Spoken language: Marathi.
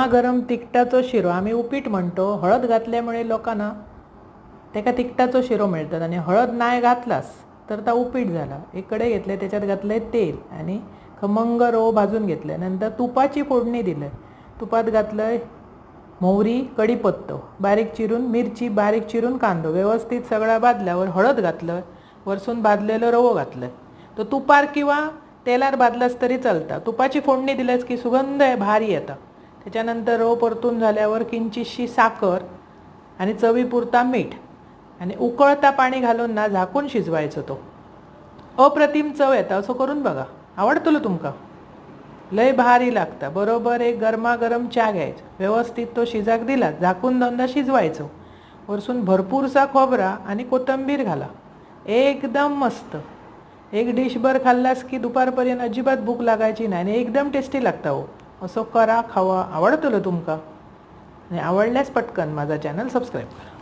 गरम तिखटाचो शिरो आम्ही उपीट म्हणतो. हळद घातल्यामुळे लोकांना त्याका तिखटाचो शिरो मिळतात आणि हळद नाही घातलास तर ता उपीट झाला. एक कढई घेतले, त्याच्यात घातले तेल आणि खमंग रवो भाजून घेतले. नंतर तुपाची फोडणी दिली. तुपात घातलं मोहरी, कढीपत्तो बारीक चिरून, मिरची बारीक चिरून, कांदो व्यवस्थित सगळा भाजल्यावर हळद घातलं, वरसून भाजलेलं रवो घातलं. तो तुपार किंवा तेलार भाजलास तरी चालता. तुपाची फोडणी दिल्यास की सुगंध भारी येतं. त्याच्यानंतर रवो परतून झाल्यावर किंचितशी साखर आणि चवीपुरता मीठ आणि उकळता पाणी घालून ना झाकून शिजवायचं. तो अप्रतिम चव येता. असं करून बघा, आवडतलो तुमका. लय भारी लागता. बरोबर एक गरमागरम चहा घ्यायचा, व्यवस्थित तो शिजाक दिला, झाकून दोनदा शिजवायचो. वरसून भरपूरसा खोबरा आणि कोथिंबीर घाला. एकदम मस्त. एक डिशभर खाल्लास की दुपारपर्यंत अजिबात भूक लागायची नाही आणि एकदम टेस्टी लागता. हो असं करा, खावा, आवडतलो तुमका. आणि आवडल्यास पटकन माझा चॅनल सबस्क्राईब करा.